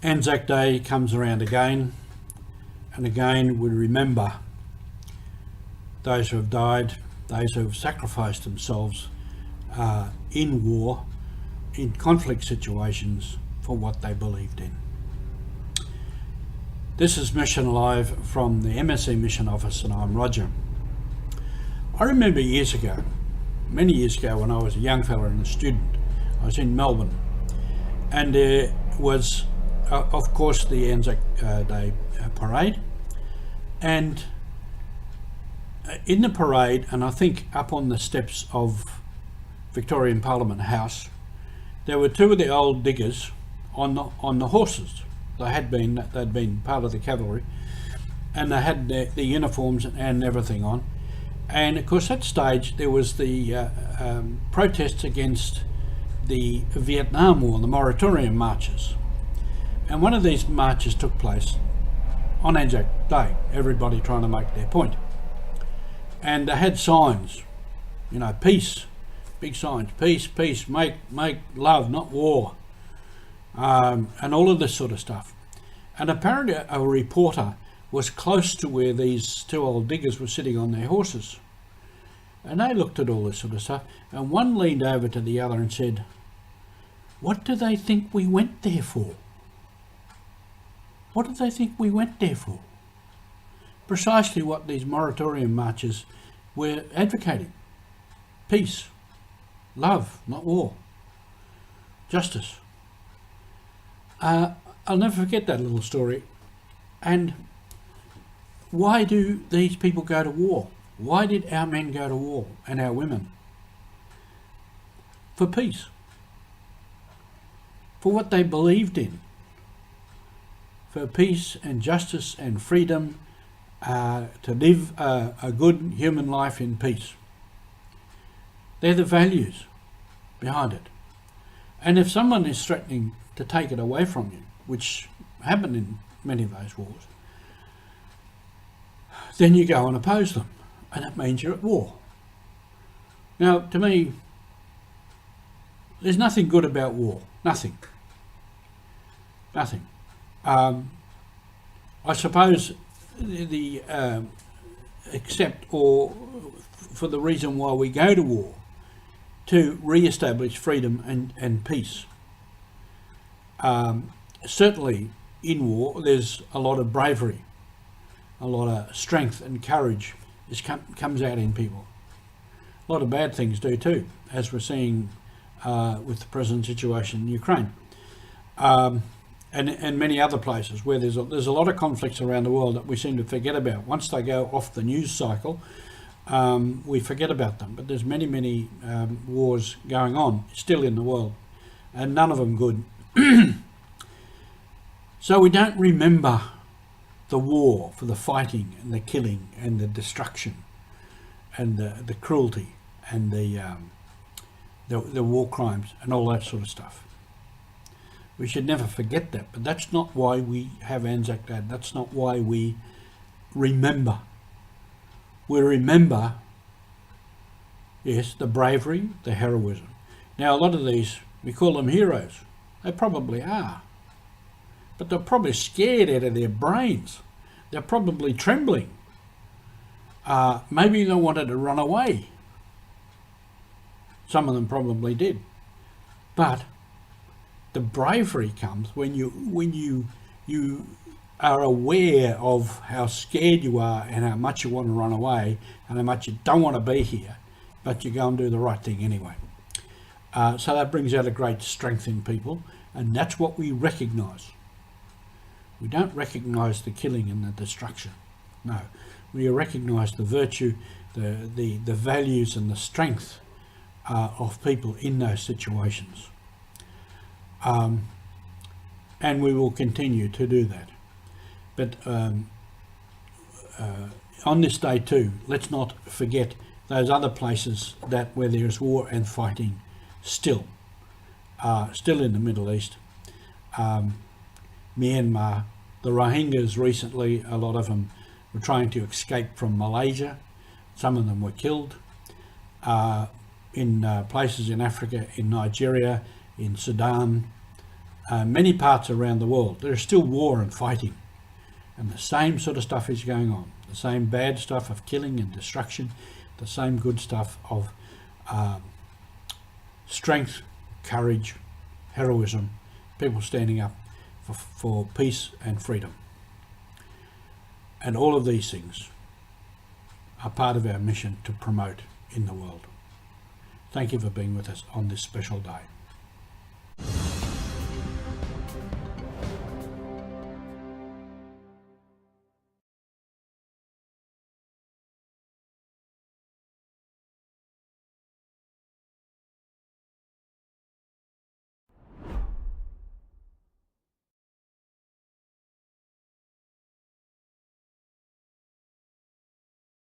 Anzac Day comes around again, and again we remember those who have died, those who have sacrificed themselves in war, in conflict situations, for what they believed in. This is Mission Alive from the MSC Mission Office, and I'm Roger. I remember years ago, many years ago, when I was a young fella and a student, I was in Melbourne, and there was of course the Anzac Day parade, and in the parade, and I think up on the steps of Victorian Parliament House, there were two of the old diggers on the horses. They'd been part of the cavalry, and they had the uniforms and everything on. And of course, at that stage there was the protests against the Vietnam War, the moratorium marches. And one of these marches took place on Anzac Day, everybody trying to make their point. And they had signs, you know, peace, big signs, peace, peace, make love, not war, and all of this sort of stuff. And apparently a reporter was close to where these two old diggers were sitting on their horses. And they looked at all this sort of stuff, and one leaned over to the other and said, "What do they think we went there for? What do they think we went there for?" Precisely what these moratorium marches were advocating. Peace, love, not war, justice. I'll never forget that little story. And why do these people go to war? Why did our men go to war, and our women? For peace. For what they believed in. For peace and justice and freedom, to live a good human life in peace. They're the values behind it. And if someone is threatening to take it away from you, which happened in many of those wars, then you go and oppose them, and it means you're at war. Now, to me, there's nothing good about war. Nothing. Nothing. I suppose the except or for the reason why we go to war, to re-establish freedom and peace. Certainly in war there's a lot of bravery, a lot of strength and courage comes out in people. A lot of bad things do too, as we're seeing with the present situation in Ukraine. And many other places where there's a lot of conflicts around the world that we seem to forget about. Once they go off the news cycle, we forget about them. But there's many wars going on still in the world, and none of them good. So we don't remember the war for the fighting and the killing and the destruction and the cruelty and the war crimes and all that sort of stuff. We should never forget that, but that's not why we have Anzac Day. That's not why we remember. We remember, yes, the bravery, the heroism. Now, a lot of these, we call them heroes. They probably are. But they're probably scared out of their brains. They're probably trembling. Maybe they wanted to run away. Some of them probably did. But the bravery comes when you are aware of how scared you are and how much you want to run away and how much you don't want to be here, but you go and do the right thing anyway. So that brings out a great strength in people, and that's what we recognise. We don't recognise the killing and the destruction. No, we recognise the virtue, the values and the strength of people in those situations. And we will continue to do that. But on this day too, let's not forget those other places where there is war and fighting still in the Middle East. Myanmar, the Rohingyas recently, a lot of them were trying to escape from Malaysia. Some of them were killed. In places in Africa, in Nigeria, in Sudan, many parts around the world, there is still war and fighting. And the same sort of stuff is going on. The same bad stuff of killing and destruction. The same good stuff of strength, courage, heroism, people standing up for peace and freedom. And all of these things are part of our mission to promote in the world. Thank you for being with us on this special day.